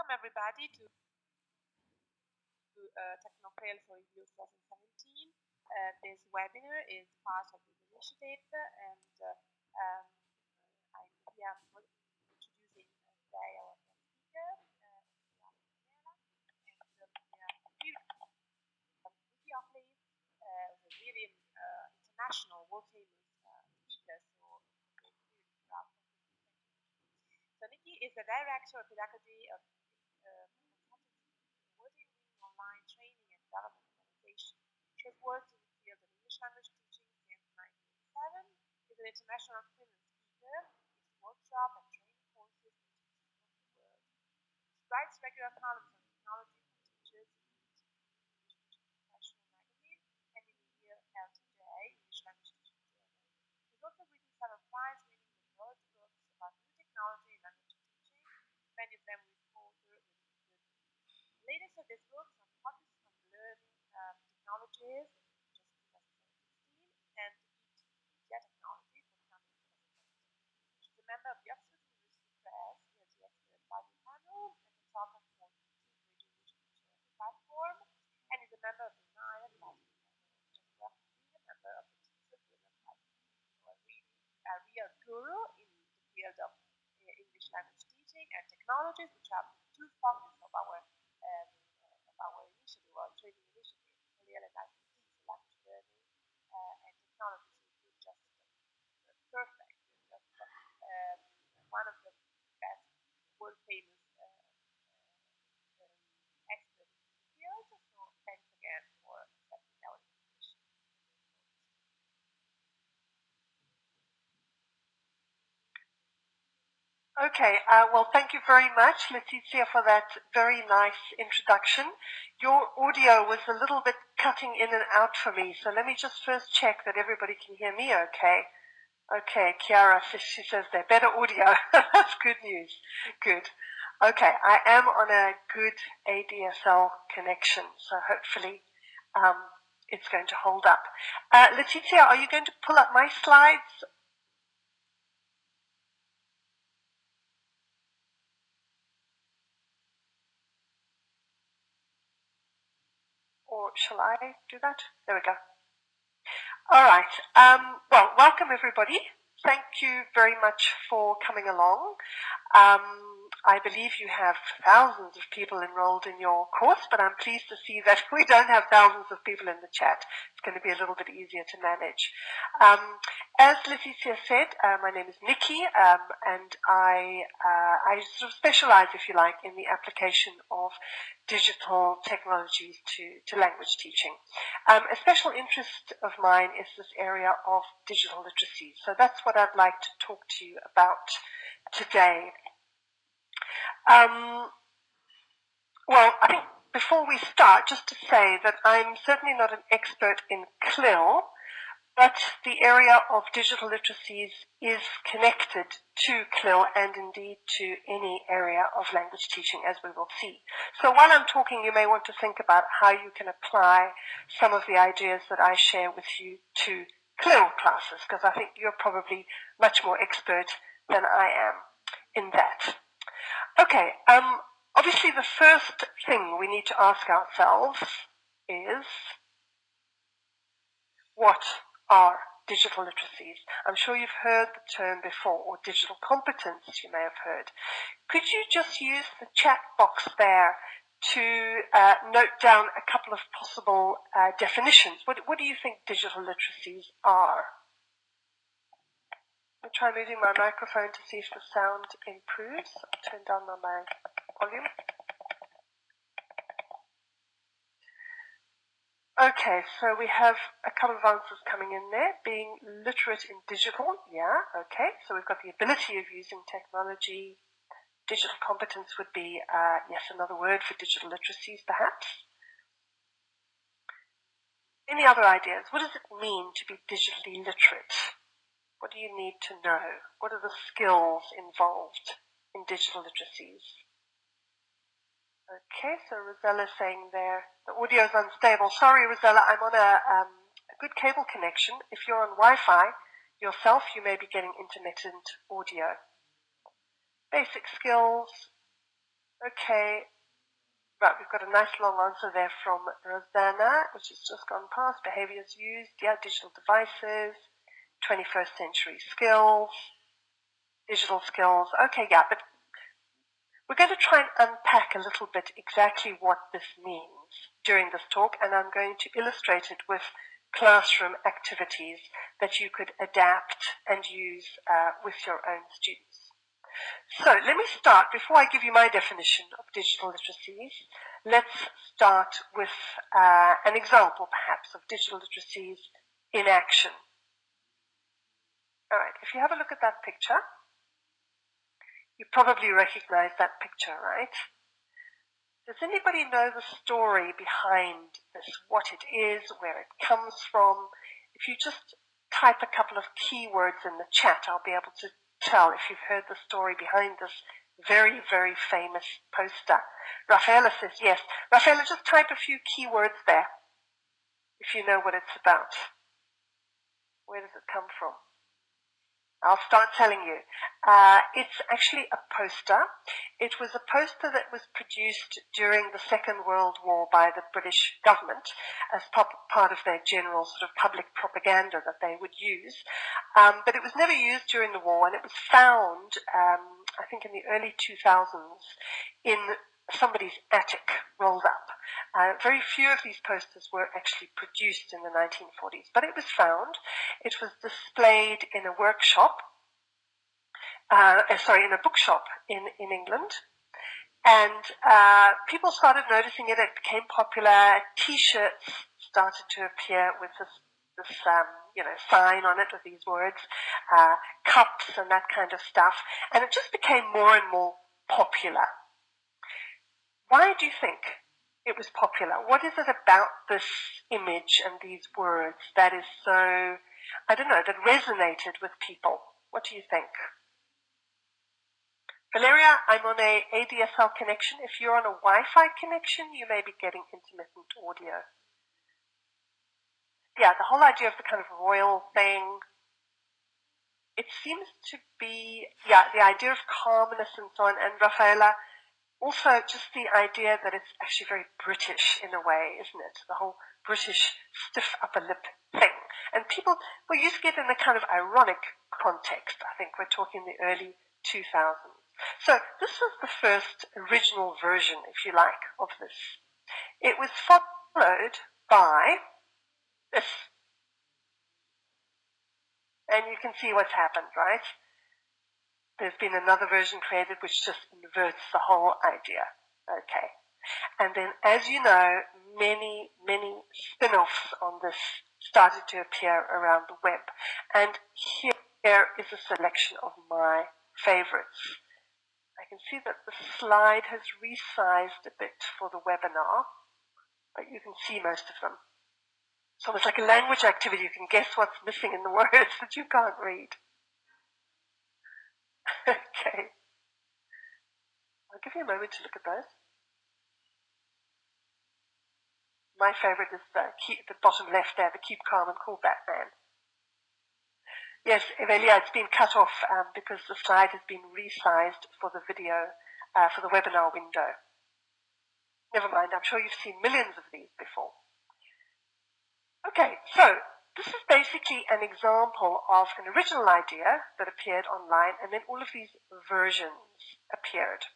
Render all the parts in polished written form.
Welcome everybody to TechnoCLIL for EVO 2017. This webinar is part of this initiative, and I'm here introducing today our guest speaker, Nicky Hockly, a really international, world-famous speaker. So Nicky is the director of Pedagogy of online training and development organization. She has worked in the field of English language teaching since 1997. She's an international fluent speaker, gives workshops and training courses in the world. She writes regular columns on technology for teachers in the English Professional magazine and in the ELTJ, English Language Teaching Journal. She's also written several prize-winning knowledge books about new technology and language teaching, many of them with author. The latest of these books are focused on learning technologies, just 2016, and ETpedia Technology, forthcoming. She's a member of the Oxford University Press, ELTJ Advisory Panel, and the author for the Pedagogy platform, and is a member of the NILE Advisory Panel, as well as being a member of the TESOL Journal Advisory Board. So a real guru in the field of English language teaching and technologies, which are two focuses of our initiative, our training initiative, NILE Advisory language learning and technology. So it's just perfect. Just one of the best world famous experts in the field. So thanks again for accepting our invitation. Okay, well, thank you very much, Letizia, for that very nice introduction. Your audio was a little bit cutting in and out for me, so let me just first check that everybody can hear me okay. Okay, Chiara says, she says they're better audio. That's good news. Good. Okay, I am on a good ADSL connection, so hopefully it's going to hold up. Letizia, are you going to pull up my slides? Or shall I do that? There we go. All right. Well, welcome everybody. Thank you very much for coming along. I believe you have thousands of people enrolled in your course, but I'm pleased to see that we don't have thousands of people in the chat. It's going to be a little bit easier to manage. As Letizia said, my name is Nicky, and I sort of specialize, if you like, in the application of digital technologies to language teaching. A special interest of mine is this area of digital literacy. So that's what I'd like to talk to you about today. Well, I think before we start, just to say that I'm certainly not an expert in CLIL, but the area of digital literacies is connected to CLIL and indeed to any area of language teaching, as we will see. So while I'm talking, you may want to think about how you can apply some of the ideas that I share with you to CLIL classes, because I think you're probably much more expert than I am in that. Okay, obviously the first thing we need to ask ourselves is, what are digital literacies? I'm sure you've heard the term before, or digital competence you may have heard. Could you just use the chat box there to note down a couple of possible definitions? What do you think digital literacies are? I'll try moving my microphone to see if the sound improves. I'll turn down my volume. Okay, so we have a couple of answers coming in there. Being literate in digital, yeah, okay. So we've got the ability of using technology. Digital competence would be, yes, another word for digital literacies, perhaps. Any other ideas? What does it mean to be digitally literate? What do you need to know? What are the skills involved in digital literacies? Okay, so Rosella's saying there, the audio is unstable. Sorry, Rosella, I'm on a good cable connection. If you're on Wi-Fi yourself, you may be getting intermittent audio. Basic skills, Okay, right, we've got a nice long answer there from Rosanna, which has just gone past. Behaviors used, yeah, digital devices, 21st century skills, digital skills. Okay, yeah, but we're going to try and unpack a little bit exactly what this means during this talk, and I'm going to illustrate it with classroom activities that you could adapt and use with your own students. So let me start, before I give you my definition of digital literacies, let's start with an example perhaps of digital literacies in action. All right, if you have a look at that picture, you probably recognize that picture, right? Does anybody know the story behind this, what it is, where it comes from? If you just type a couple of keywords in the chat, I'll be able to tell if you've heard the story behind this very, very famous poster. Raffle says yes. Raffle, just type a few keywords there if you know what it's about. Where does it come from? I'll start telling you. It's actually a poster. It was a poster that was produced during the Second World War by the British government as part of their general sort of public propaganda that they would use. But it was never used during the war, and it was found, I think in the early 2000s, in somebody's attic, rolled up. Very few of these posters were actually produced in the 1940s, but it was found. It was displayed in a workshop, in a bookshop in England, and people started noticing it. It became popular. T-shirts started to appear with this sign on it with these words, cups and that kind of stuff, and it just became more and more popular. Why do you think it was popular? What is it about this image and these words that is so, I don't know, that resonated with people? What do you think? Valeria, I'm on a ADSL connection. If you're on a Wi-Fi connection, you may be getting intermittent audio. Yeah, the whole idea of the kind of royal thing, it seems to be, the idea of calmness and so on. And Rafaela, also, just the idea that it's actually very British in a way, isn't it? The whole British stiff upper lip thing. And people were used to it in a kind of ironic context. I think we're talking the early 2000s. So this was the first original version, if you like, of this. It was followed by this. And you can see what's happened, right? There's been another version created which just inverts the whole idea. Okay. And then, as you know, many, many spin-offs on this started to appear around the web. And here is a selection of my favorites. I can see that the slide has resized a bit for the webinar, but you can see most of them. It's almost like a language activity. You can guess what's missing in the words that you can't read. Okay. I'll give you a moment to look at those. My favorite is the bottom left there, the keep calm and cool Batman. Yes, Evelia, it's been cut off because the slide has been resized for the video, for the webinar window. Never mind, I'm sure you've seen millions of these before. Okay, so this is basically an example of an original idea that appeared online, and then all of these versions appeared.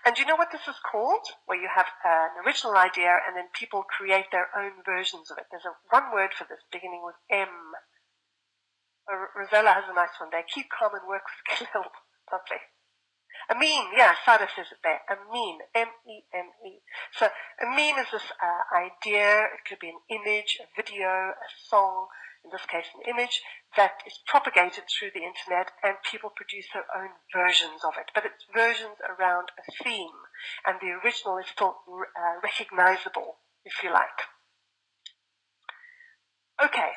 And do you know what this is called? Where you have an original idea and then people create their own versions of it. There's one word for this beginning with M. Rosella has a nice one there. Keep calm and work with CLIL. Lovely. A meme, yeah, Sada says it there. A meme, M-E-M-E. So a meme is this idea. It could be an image, a video, a song, in this case an image, that is propagated through the internet, and people produce their own versions of it. But it's versions around a theme, and the original is still recognizable, if you like. Okay,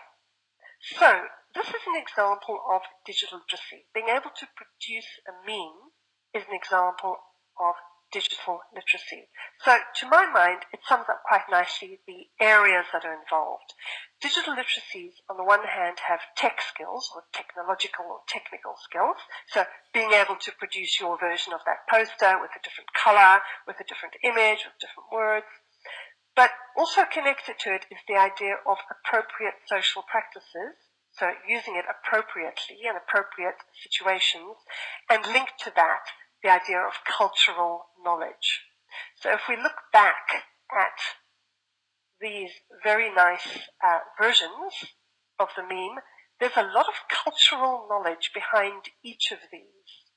so this is an example of digital literacy. Being able to produce a meme is an example of digital literacy. So to my mind, it sums up quite nicely the areas that are involved. Digital literacies, on the one hand, have tech skills, or technological or technical skills. So being able to produce your version of that poster with a different color, with a different image, with different words. But also connected to it is the idea of appropriate social practices, so using it appropriately in appropriate situations, and linked to that, the idea of cultural knowledge. So if we look back at these very nice versions of the meme, there's a lot of cultural knowledge behind each of these.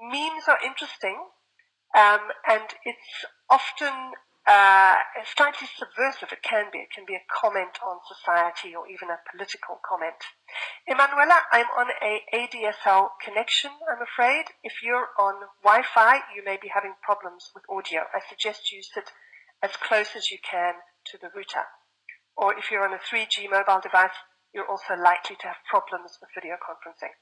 Memes are interesting, and it's often slightly subversive. It can be a comment on society or even a political comment. Emanuela, I'm on a ADSL connection, I'm afraid. If you're on Wi-Fi, you may be having problems with audio. I suggest you sit as close as you can to the router. Or if you're on a 3G mobile device, you're also likely to have problems with video conferencing.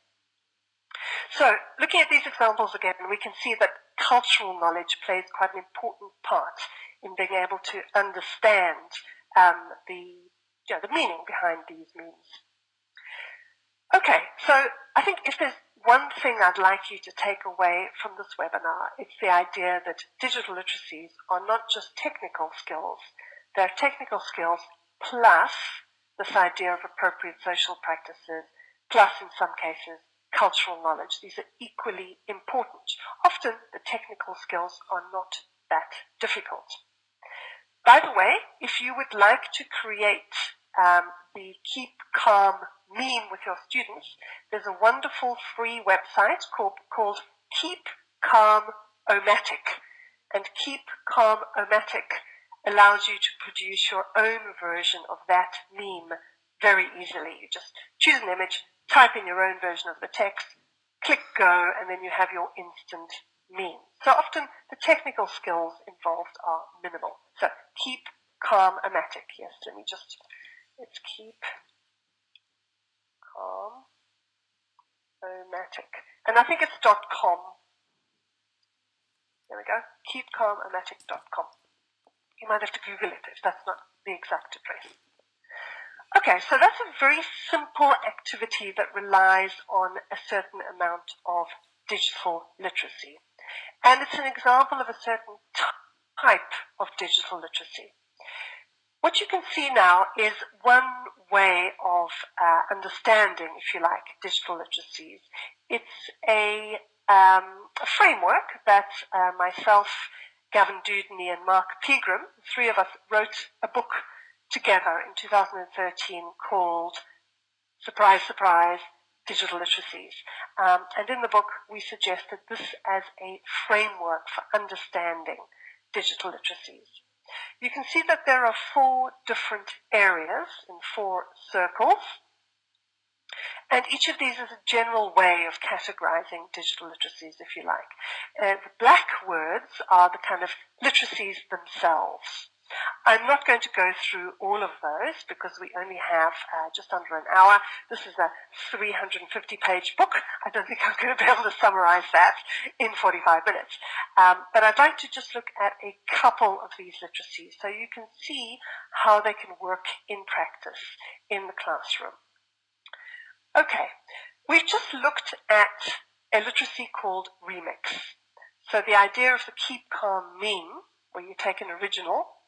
So, looking at these examples again, we can see that cultural knowledge plays quite an important part in being able to understand the meaning behind these memes. Okay, so I think if there's one thing I'd like you to take away from this webinar, it's the idea that digital literacies are not just technical skills. They're technical skills plus this idea of appropriate social practices, plus in some cases cultural knowledge. These are equally important. Often the technical skills are not that difficult. By the way, if you would like to create the Keep Calm meme with your students, there's a wonderful free website called Keep Calm-O-Matic. And Keep Calm-O-Matic allows you to produce your own version of that meme very easily. You just choose an image, type in your own version of the text, click go, and then you have your instant meme. So often the technical skills involved are minimal. So Keep Calm-O-Matic. Yes, it's Keep Calm-O-Matic. And I think it's .com. There we go. KeepCalm-O-Matic.com. You might have to Google it if that's not the exact address. Okay, so that's a very simple activity that relies on a certain amount of digital literacy. And it's an example of a certain type of digital literacy. What you can see now is one way of understanding, if you like, digital literacies. It's a framework that myself, Gavin Dudeney, and Mark Pegram, the three of us, wrote a book together in 2013 called Surprise, Surprise, Digital Literacies. And in the book, we suggested this as a framework for understanding digital literacies. You can see that there are 4 different areas in 4 circles. And each of these is a general way of categorizing digital literacies, if you like. The black words are the kind of literacies themselves. I'm not going to go through all of those because we only have just under an hour. This is a 350-page book. I don't think I'm going to be able to summarize that in 45 minutes. But I'd like to just look at a couple of these literacies so you can see how they can work in practice in the classroom. Okay, we've just looked at a literacy called remix. So the idea of the Keep Calm meme, where you take the original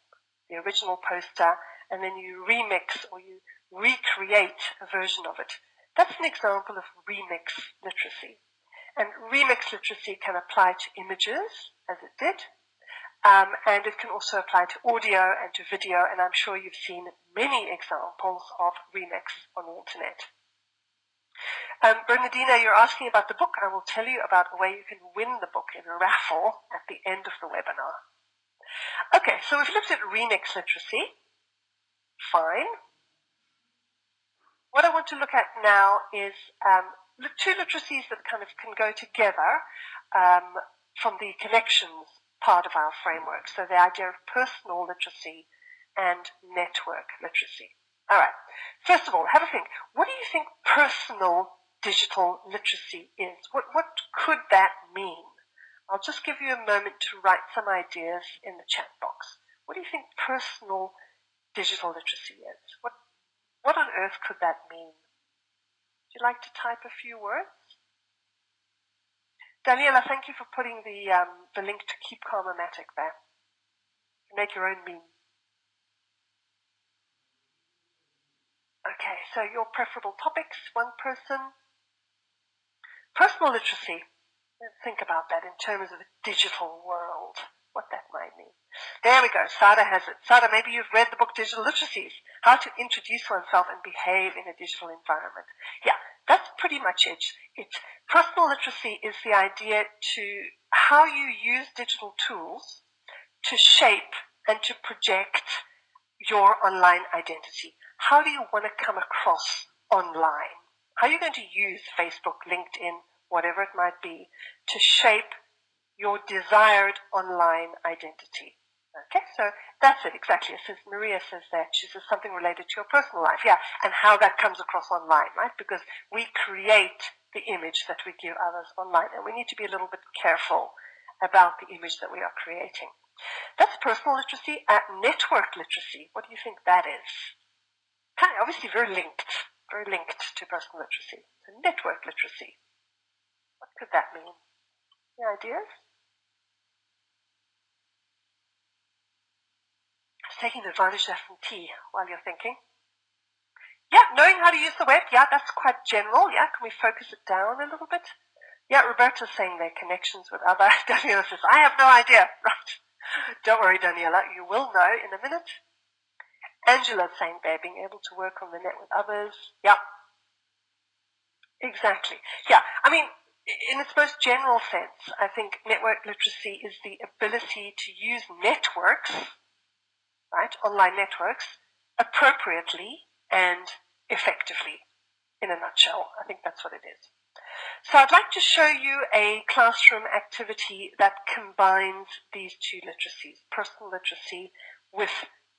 poster, and then you remix or you recreate a version of it. That's an example of remix literacy. And remix literacy can apply to images, as it did, and it can also apply to audio and to video, and I'm sure you've seen many examples of remix on the internet. Bernardina, you're asking about the book. I will tell you about a way you can win the book in a raffle at the end of the webinar. Okay, so we've looked at remix literacy. Fine. What I want to look at now is 2 literacies that kind of can go together from the connections part of our framework. So the idea of personal literacy and network literacy. All right. First of all, have a think. What do you think personal digital literacy is? What could that mean? I'll just give you a moment to write some ideas in the chat box. What do you think personal digital literacy is? What on earth could that mean? Would you like to type a few words? Daniela, thank you for putting the link to Keep Calm-O-Matic there. You make your own meme. Okay, so your preferable topics, one person. Personal literacy. Let's think about that in terms of a digital world, what that might mean. There we go. Sada has it. Sada, maybe you've read the book Digital Literacies, How to Introduce Oneself and Behave in a Digital Environment. Yeah, that's pretty much it. Personal literacy is the idea to how you use digital tools to shape and to project your online identity. How do you want to come across online? How are you going to use Facebook, LinkedIn, whatever it might be, to shape your desired online identity? Okay, so that's it, exactly. It says, Maria says that. She says something related to your personal life, yeah, and how that comes across online, right? Because we create the image that we give others online, and we need to be a little bit careful about the image that we are creating. That's personal literacy. Network literacy, what do you think that is? Obviously very linked to personal literacy. So network literacy. What could that mean? Any ideas? Taking advantage of some tea while you're thinking. Yeah, knowing how to use the web. Yeah, that's quite general. Yeah, can we focus it down a little bit? Yeah, Roberta's saying their connections with other. Daniela says, I have no idea. Right. Don't worry, Daniela, you will know in a minute. Angela's saying they're being able to work on the net with others. Yeah. Exactly. Yeah, I mean, in its most general sense, I think network literacy is the ability to use networks, right, online networks, appropriately and effectively, in a nutshell. I think that's what it is. So I'd like to show you a classroom activity that combines these two literacies, personal literacy with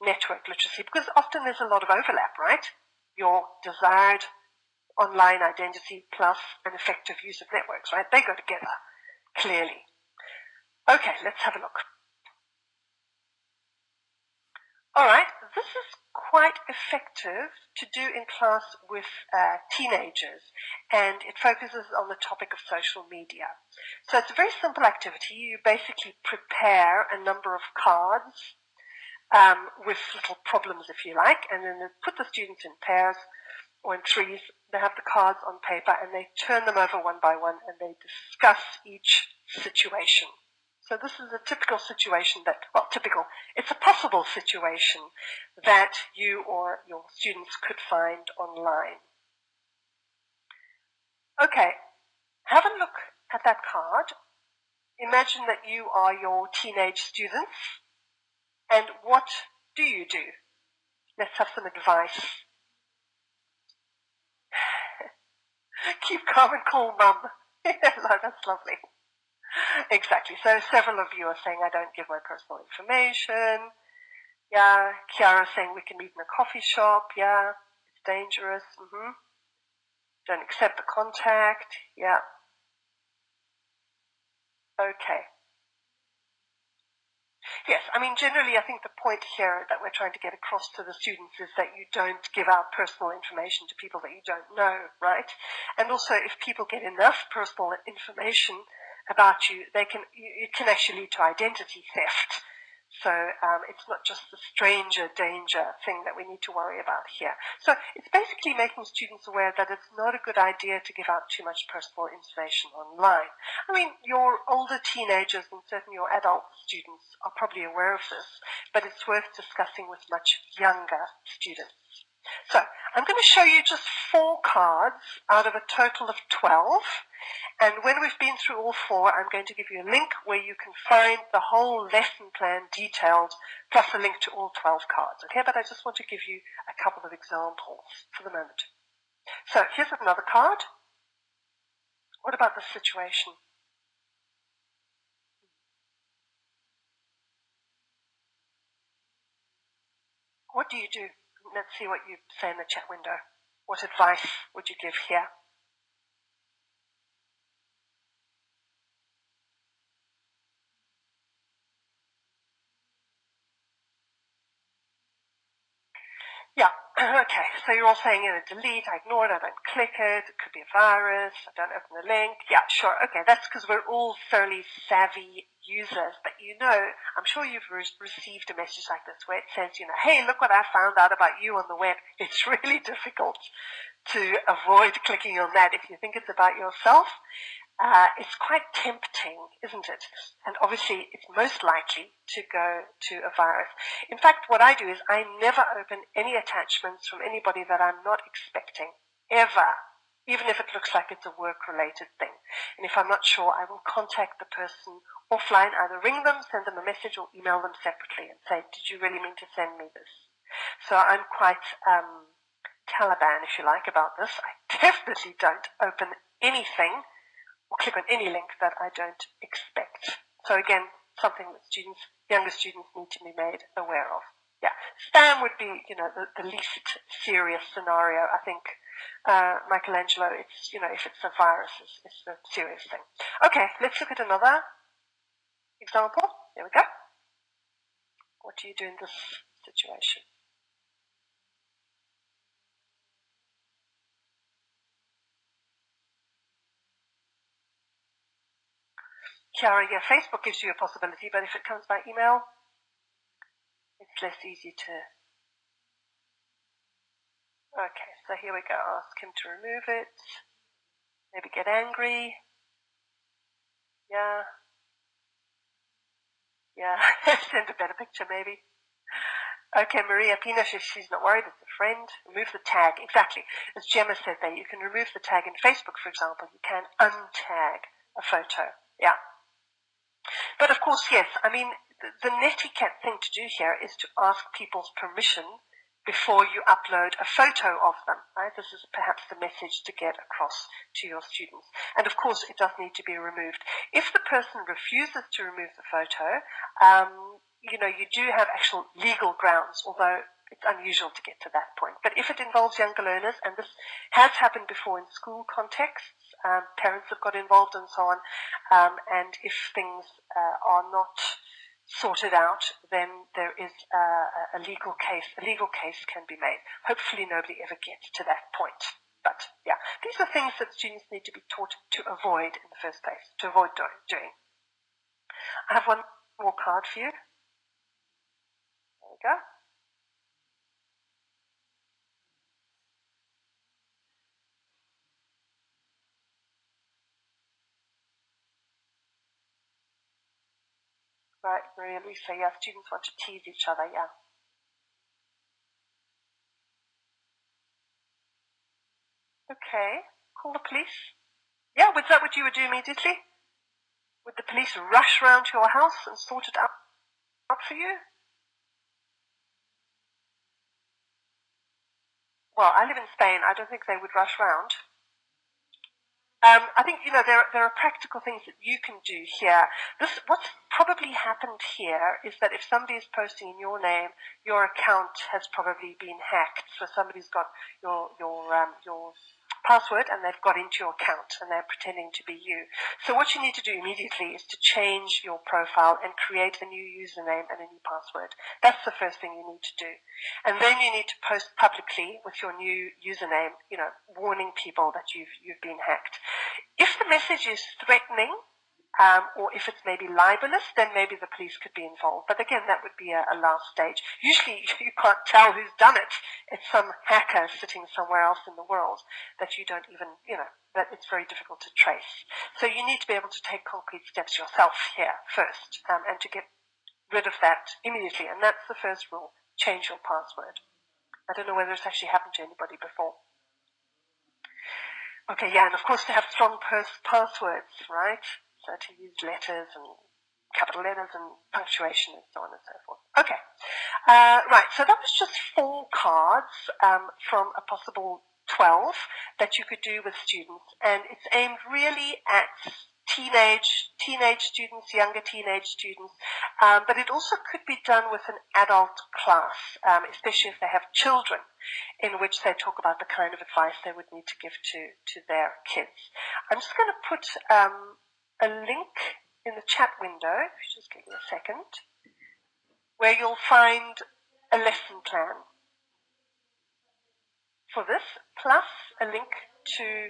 network literacy, because often there's a lot of overlap, right? Your desired online identity plus an effective use of networks, right? They go together, clearly. Okay, let's have a look. All right, this is quite effective to do in class with teenagers, and it focuses on the topic of social media. So it's a very simple activity. You basically prepare a number of cards with little problems, if you like, and then put the students in pairs or in threes. They have the cards on paper, and they turn them over one by one, and they discuss each situation. So this is a typical situation it's a possible situation that you or your students could find online. Okay, have a look at that card. Imagine that you are your teenage students, and what do you do? Let's have some advice. Keep calm and cool, Mum. That's lovely. Exactly. So several of you are saying, I don't give my personal information. Yeah. Kiara's saying we can meet in a coffee shop. Yeah. It's dangerous. Don't accept the contact. Yeah. Okay. Yes, I mean, generally, I think the point here that we're trying to get across to the students is that you don't give out personal information to people that you don't know, right? And also, if people get enough personal information about you, it can actually lead to identity theft. So it's not just the stranger danger thing that we need to worry about here. So it's basically making students aware that it's not a good idea to give out too much personal information online. I mean, your older teenagers and certainly your adult students are probably aware of this, but it's worth discussing with much younger students. So I'm going to show you just 4 cards out of a total of 12. And when we've been through all 4, I'm going to give you a link where you can find the whole lesson plan detailed, plus a link to all 12 cards. Okay, but I just want to give you a couple of examples for the moment. So here's another card. What about this situation? What do you do? Let's see what you say in the chat window. What advice would you give here? Yeah, okay, so you're all saying, delete, I ignore it, I don't click it could be a virus, I don't open the link. Yeah, sure, okay, that's because we're all fairly savvy users, but I'm sure you've received a message like this where it says, hey, look what I found out about you on the web. It's really difficult to avoid clicking on that if you think it's about yourself. It's quite tempting, isn't it? And obviously, it's most likely to go to a virus. In fact, what I do is I never open any attachments from anybody that I'm not expecting, ever, even if it looks like it's a work-related thing. And if I'm not sure, I will contact the person offline, either ring them, send them a message, or email them separately and say, did you really mean to send me this? So I'm quite Taliban, if you like, about this. I definitely don't open anything or click on any link that I don't expect. So again, something that younger students need to be made aware of. Yeah, spam would be, the least serious scenario. I think, Michelangelo, it's, if it's a virus, it's the serious thing. Okay, let's look at another example. There we go. What do you do in this situation? Chiara, yeah, Facebook gives you a possibility, but if it comes by email, it's less easy to... Okay, so here we go. Ask him to remove it. Maybe get angry. Yeah. Send a better picture, maybe. Okay, Maria Pina, she's not worried. It's a friend. Remove the tag. Exactly. As Gemma said there, you can remove the tag in Facebook, for example. You can untag a photo. Yeah. But of course, yes, I mean, the netiquette thing to do here is to ask people's permission before you upload a photo of them, right? This is perhaps the message to get across to your students. And of course, it does need to be removed. If the person refuses to remove the photo, you do have actual legal grounds, although it's unusual to get to that point. But if it involves younger learners, and this has happened before in school contexts, parents have got involved and so on, and if things are not sorted out, then there is a legal case. A legal case can be made. Hopefully nobody ever gets to that point. But yeah, these are things that students need to be taught to avoid in the first place, to avoid doing. I have one more card for you. There we go. Right, Maria Luisa, yeah, students want to tease each other, yeah. Okay, call the police. Yeah, was that what you would do immediately? Would the police rush round to your house and sort it out for you? Well, I live in Spain. I don't think they would rush round. I think, there are practical things that you can do here. What's probably happened here is that if somebody is posting in your name, your account has probably been hacked. So somebody's got your password and they've got into your account and they're pretending to be you. So what you need to do immediately is to change your profile and create a new username and a new password. That's the first thing you need to do. And then you need to post publicly with your new username, warning people that you've been hacked. If the message is threatening, or if it's maybe libelous, then maybe the police could be involved. But again, that would be a last stage. Usually you can't tell who's done it. It's some hacker sitting somewhere else in the world that you don't even, that it's very difficult to trace. So you need to be able to take concrete steps yourself here first, and to get rid of that immediately. And that's the first rule. Change your password. I don't know whether it's actually happened to anybody before. Okay, yeah, and of course to have strong passwords, right? So to use letters and capital letters and punctuation and so on and so forth. Okay, right, so that was just 4 cards from a possible 12 that you could do with students, and it's aimed really at teenage students, younger teenage students, but it also could be done with an adult class, especially if they have children, in which they talk about the kind of advice they would need to give to their kids. I'm just going to put a link in the chat window, if you just give me a second, where you'll find a lesson plan. for this, plus a link to,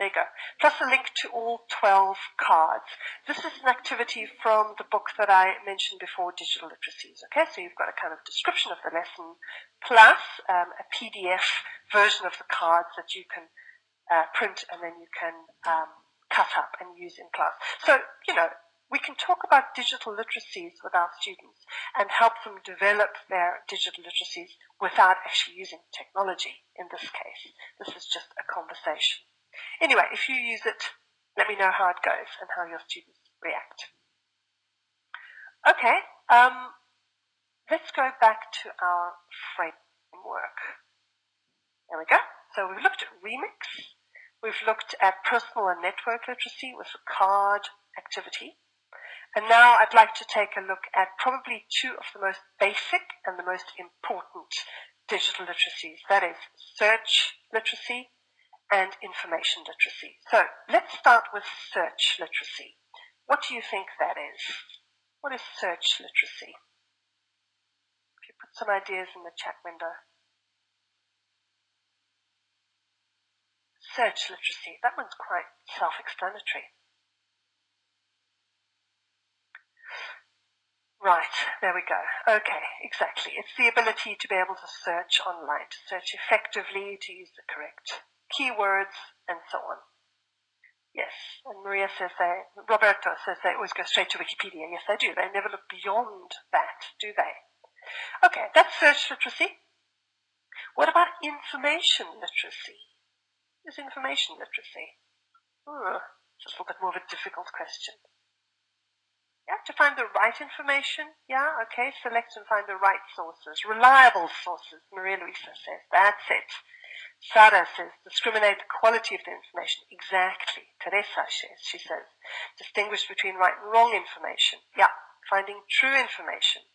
there you go, plus a link to all 12 cards. This is an activity from the book that I mentioned before, Digital Literacies. Okay, so you've got a kind of description of the lesson, plus a PDF version of the cards that you can print and then you can cut up and use in class. So, you know, we can talk about digital literacies with our students and help them develop their digital literacies without actually using technology in this case. This is just a conversation. Anyway, if you use it, let me know how it goes and how your students react. Okay, let's go back to our framework. There we go. So we've looked at remix. We've looked at personal and network literacy with the card activity. And now I'd like to take a look at probably two of the most basic and the most important digital literacies. That is search literacy and information literacy. So let's start with search literacy. What do you think that is? What is search literacy? If you put some ideas in the chat window. Search literacy, that one's quite self-explanatory. Right, there we go. Okay, exactly. It's the ability to be able to search online, to search effectively, to use the correct keywords, and so on. Yes, and Maria says Roberto says they always go straight to Wikipedia. Yes, they do. They never look beyond that, do they? Okay, that's search literacy. What about information literacy? What is information literacy? It's a little bit more of a difficult question. Yeah, to find the right information. Yeah, okay, select and find the right sources. Reliable sources, Maria Luisa says. That's it. Sara says, discriminate the quality of the information. Exactly. Teresa says, she says, distinguish between right and wrong information. Yeah, finding true information.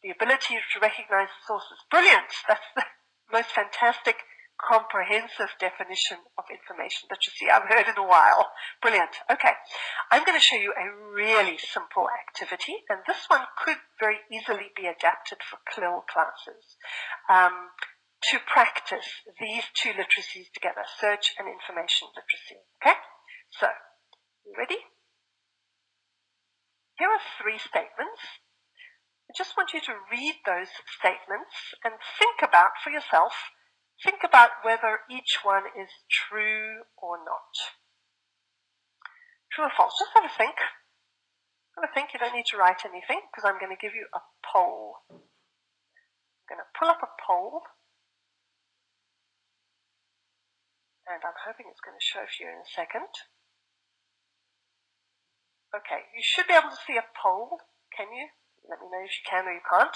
The ability to recognize sources. Brilliant. That's the most fantastic comprehensive definition of information literacy I've heard in a while. Brilliant. Okay. I'm going to show you a really simple activity, and this one could very easily be adapted for CLIL classes to practice these two literacies together, search and information literacy. Okay? So, you ready? Here are 3 statements. I just want you to read those statements and think about for yourself. Think about whether each one is true or not. True or false? Just have a think. Have a think. You don't need to write anything because I'm going to give you a poll. I'm going to pull up a poll. And I'm hoping it's going to show for you in a second. Okay, you should be able to see a poll. Can you? Let me know if you can or you can't.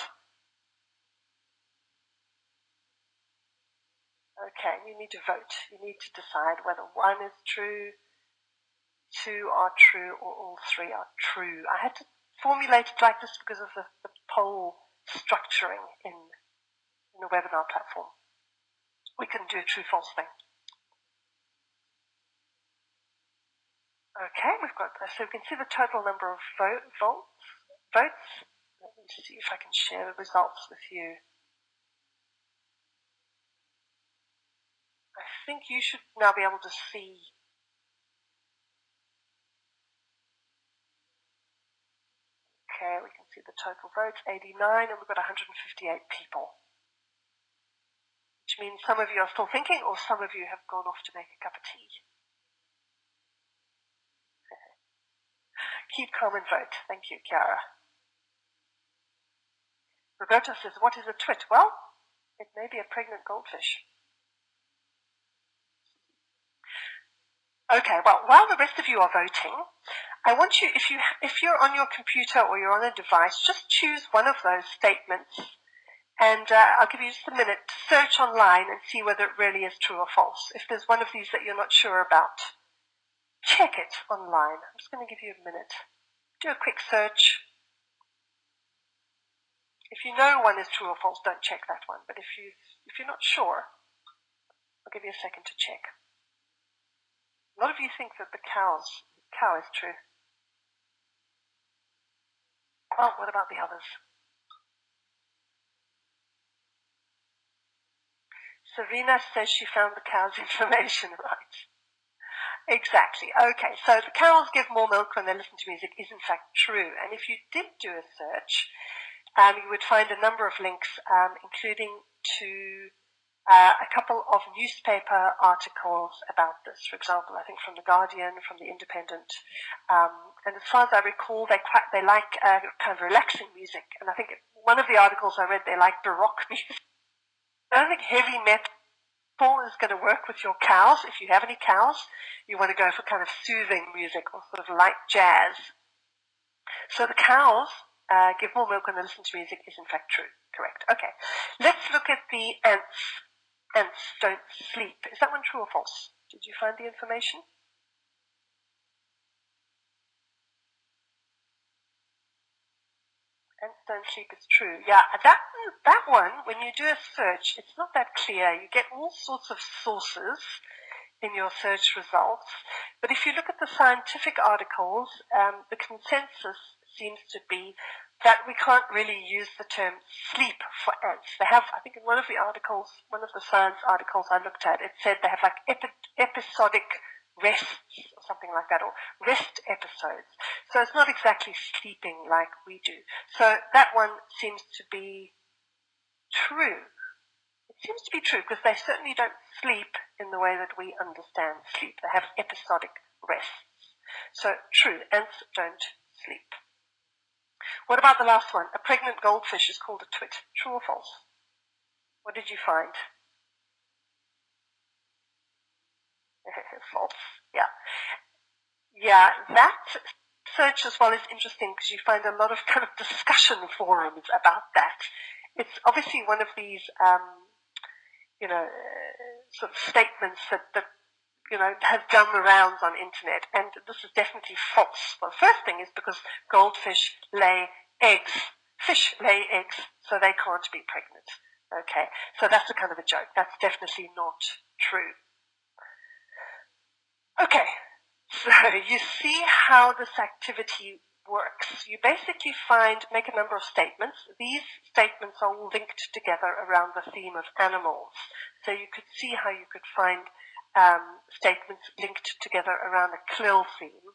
Okay, you need to vote. You need to decide whether 1 is true, 2 are true, or all 3 are true. I had to formulate it like this because of the poll structuring in the webinar platform. We can do a true-false thing. Okay, we've got this. So we can see the total number of votes. Let me see if I can share the results with you. I think you should now be able to see. Okay, we can see the total votes, 89, and we've got 158 people. Which means some of you are still thinking, or some of you have gone off to make a cup of tea. Keep calm and vote. Thank you, Chiara. Roberto says, what is a twit? Well, it may be a pregnant goldfish. Okay, well, while the rest of you are voting, I want you, if you're on your computer or you're on a device, just choose one of those statements, and I'll give you just a minute to search online and see whether it really is true or false. If there's one of these that you're not sure about, check it online. I'm just going to give you a minute. Do a quick search. If you know one is true or false, don't check that one. But if you're not sure, I'll give you a second to check. A lot of you think that the cow is true. Well, what about the others? Serena says she found the cow's information right. Exactly. Okay, so the cows give more milk when they listen to music is in fact true. And if you did do a search, you would find a number of links, including to a couple of newspaper articles about this. For example, I think from The Guardian, from The Independent. And as far as I recall, they like kind of relaxing music. And I think one of the articles I read, they like Baroque music. I don't think heavy metal is going to work with your cows. If you have any cows, you want to go for kind of soothing music or sort of light jazz. So the cows give more milk when they listen to music is in fact true. Correct. Okay. Let's look at the ants. Ants don't sleep. Is that one true or false? Did you find the information? Ants don't sleep is true. Yeah, that one, when you do a search, it's not that clear. You get all sorts of sources in your search results. But if you look at the scientific articles, the consensus seems to be that we can't really use the term sleep for ants. They have, I think in one of the articles, one of the science articles I looked at, it said they have like episodic rests or something like that, or rest episodes. So it's not exactly sleeping like we do. So that one seems to be true. It seems to be true because they certainly don't sleep in the way that we understand sleep. They have episodic rests. So true, ants don't sleep. What about the last one? A pregnant goldfish is called a twit. True or false? What did you find? False. Yeah. Yeah, that search as well is interesting because you find a lot of kind of discussion forums about that. It's obviously one of these, sort of statements that has done the rounds on internet, and this is definitely false. Well, the first thing is because goldfish lay eggs. Fish lay eggs, so they can't be pregnant. Okay, so that's a kind of a joke. That's definitely not true. Okay, so you see how this activity works. You basically make a number of statements. These statements are all linked together around the theme of animals. So you could see how you could find statements linked together around a CLIL theme.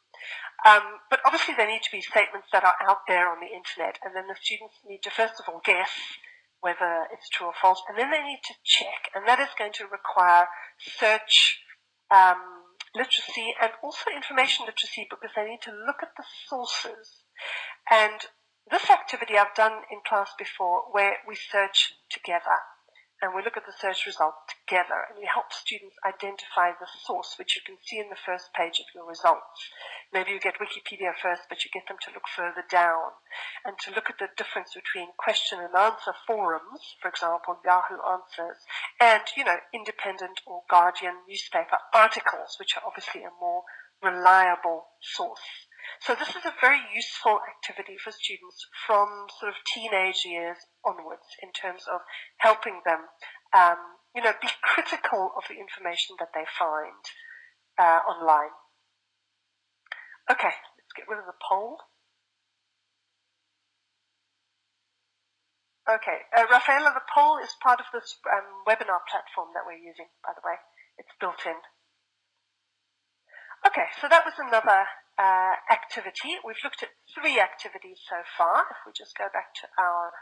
But obviously there need to be statements that are out there on the internet, and then the students need to first of all guess whether it's true or false, and then they need to check, and that is going to require search literacy and also information literacy, because they need to look at the sources. And this activity I've done in class before, where we search together and we look at the search results together, and we help students identify the source, which you can see in the first page of your results. Maybe you get Wikipedia first, but you get them to look further down and to look at the difference between question and answer forums, for example, Yahoo Answers, and, independent or Guardian newspaper articles, which are obviously a more reliable source. So this is a very useful activity for students from sort of teenage years onwards in terms of helping them, be critical of the information that they find online. Okay, let's get rid of the poll. Okay, Rafaela, the poll is part of this webinar platform that we're using, by the way. It's built in. Okay, so that was another activity. We've looked at 3 activities so far. If we just go back to our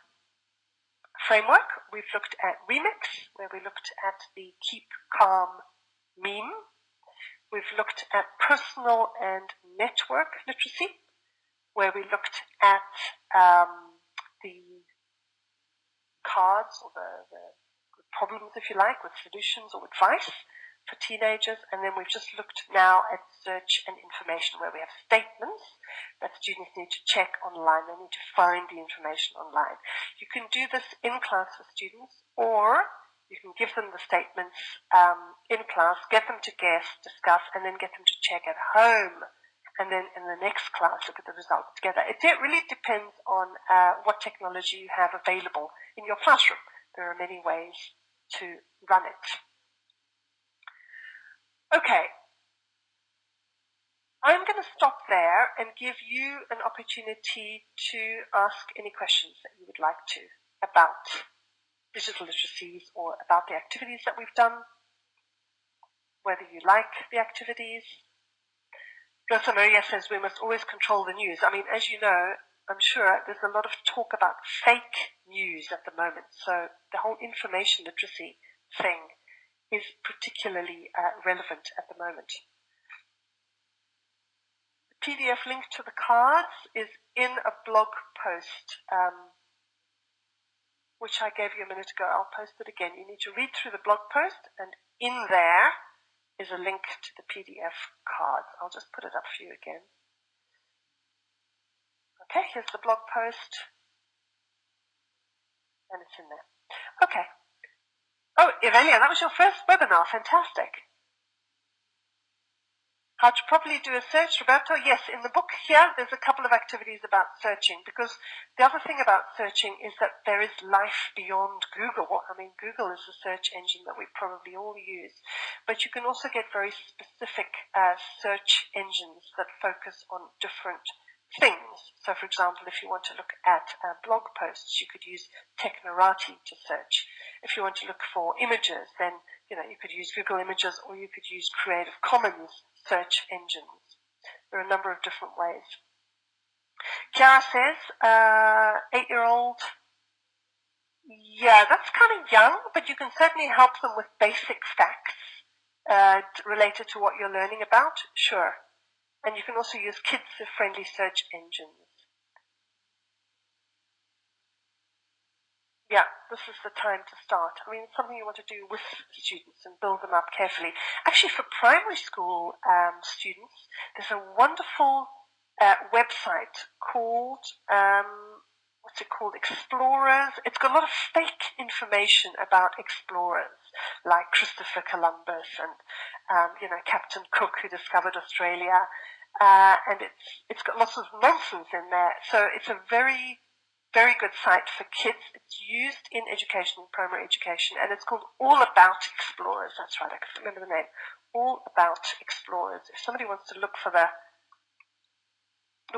framework, we've looked at Remix, where we looked at the Keep Calm meme. We've looked at personal and network literacy, where we looked at the cards or the problems, if you like, with solutions or advice for teenagers. And then we've just looked now at search and information, where we have statements that students need to check online. They need to find the information online. You can do this in class with students, or you can give them the statements in class, get them to guess, discuss, and then get them to check at home. And then in the next class, look at the results together. It really depends on what technology you have available in your classroom. There are many ways to run it. Okay, I'm going to stop there and give you an opportunity to ask any questions that you would like to about digital literacies or about the activities that we've done, whether you like the activities. Rosa Maria says we must always control the news. I mean, as you know, I'm sure there's a lot of talk about fake news at the moment. So the whole information literacy thing is particularly relevant at the moment. The PDF link to the cards is in a blog post, which I gave you a minute ago. I'll post it again. You need to read through the blog post, and in there is a link to the PDF cards. I'll just put it up for you again. Okay, here's the blog post, and it's in there. Okay. Oh, Irelia, that was your first webinar. Fantastic. How to properly do a search, Roberto? Yes, in the book here, there's a couple of activities about searching, because the other thing about searching is that there is life beyond Google. I mean, Google is a search engine that we probably all use, but you can also get very specific search engines that focus on different things. So, for example, if you want to look at blog posts, you could use Technorati to search. If you want to look for images, then you could use Google Images, or you could use Creative Commons search engines. There are a number of different ways. Chiara says, 8-year-old, yeah, that's kind of young, but you can certainly help them with basic facts related to what you're learning about, sure. And you can also use kids-friendly search engines. Yeah, this is the time to start. I mean, it's something you want to do with students and build them up carefully. Actually, for primary school students, there's a wonderful website called, what's it called, Explorers. It's got a lot of fake information about explorers, like Christopher Columbus and, Captain Cook, who discovered Australia. And it's got lots of nonsense in there. So it's a very good site for kids. It's used in education, primary education, and it's called All About Explorers. That's right, I can't remember the name. All About Explorers. If somebody wants to look for the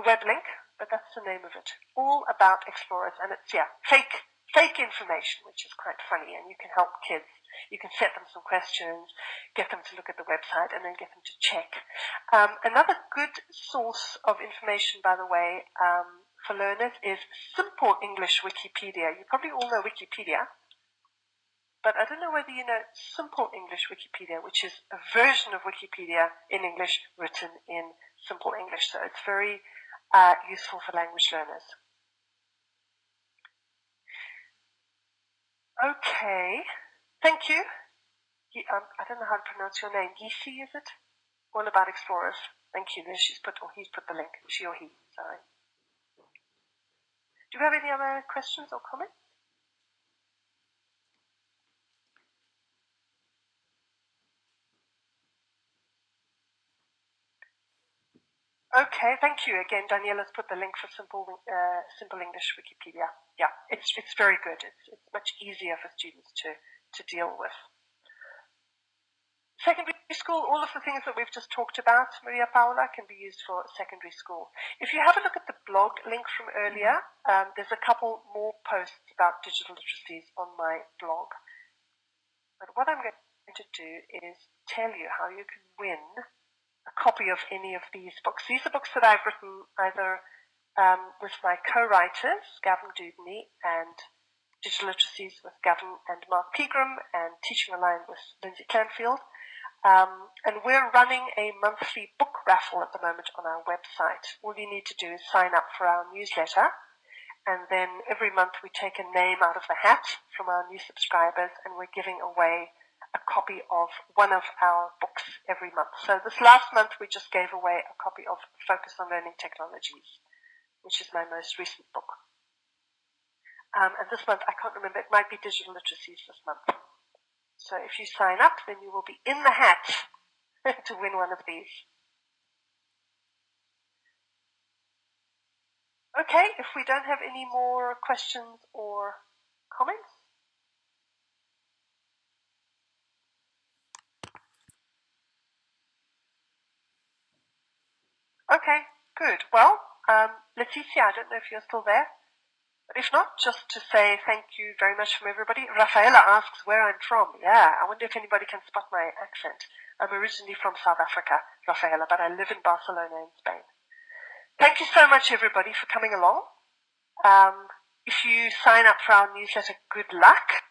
web link, but that's the name of it. All About Explorers, and it's, fake information, which is quite funny, and you can help kids. You can set them some questions, get them to look at the website, and then get them to check. Another good source of information, by the way, for learners is Simple English Wikipedia. You probably all know Wikipedia, but I don't know whether you know Simple English Wikipedia, which is a version of Wikipedia in English written in Simple English. So it's very useful for language learners. Okay, thank you. I don't know how to pronounce your name. Yisi, is it? All About Explorers. Thank you. There he's put the link. She or he, sorry. Do you have any other questions or comments? Okay, thank you. Again, Daniela's put the link for Simple English Wikipedia. Yeah, it's very good. It's much easier for students to deal with. Secondary school, all of the things that we've just talked about, Maria Paula, can be used for secondary school. If you have a look at the blog link from earlier, there's a couple more posts about digital literacies on my blog. But what I'm going to do is tell you how you can win a copy of any of these books. These are books that I've written either with my co-writers, Gavin Dudeney, and Digital Literacies with Gavin and Mark Pegram, and Teaching Aligned with Lindsay Clanfield. And we're running a monthly book raffle at the moment on our website. All you need to do is sign up for our newsletter, and then every month we take a name out of the hat from our new subscribers, and we're giving away a copy of one of our books every month. So this last month we just gave away a copy of Focus on Learning Technologies, which is my most recent book. And this month, I can't remember, it might be Digital Literacies this month. So if you sign up, then you will be in the hat to win one of these. Okay, if we don't have any more questions or comments. Okay, good. Well, Leticia, I don't know if you're still there. But if not, just to say thank you very much from everybody. Rafaela asks where I'm from. Yeah, I wonder if anybody can spot my accent. I'm originally from South Africa, Rafaela, but I live in Barcelona in Spain. Thank you so much, everybody, for coming along. If you sign up for our newsletter, good luck.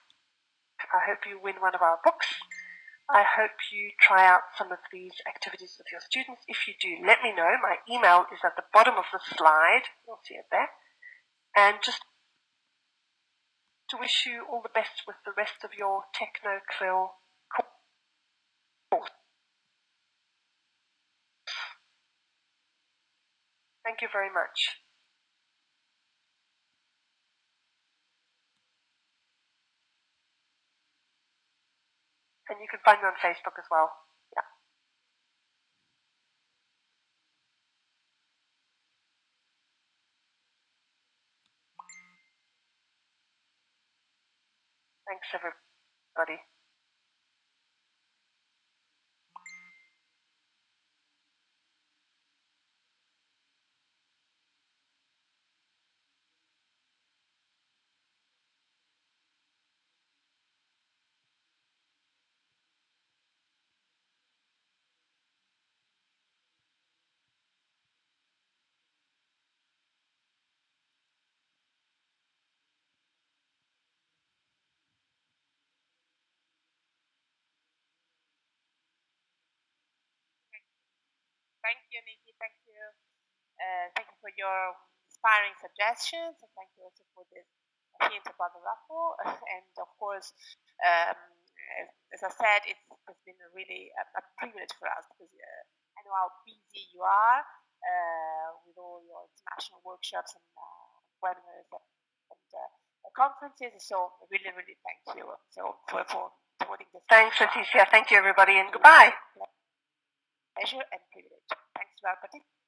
I hope you win one of our books. I hope you try out some of these activities with your students. If you do, let me know. My email is at the bottom of the slide. You'll see it there. And just to wish you all the best with the rest of your Techno CLIL course. Thank you very much. And you can find me on Facebook as well. Yeah. Thanks, everybody. Thank you, Nicky. Thank you. Thank you for your inspiring suggestions, and thank you also for this hint about the Raffle. And of course, as I said, it's been really a privilege for us because I know how busy you are with all your international workshops and webinars and conferences. So really, really thank you. So for devoting this. Thanks, Leticia. Thank you, everybody, and goodbye. Pleasure and privilege. Thanks to our participants.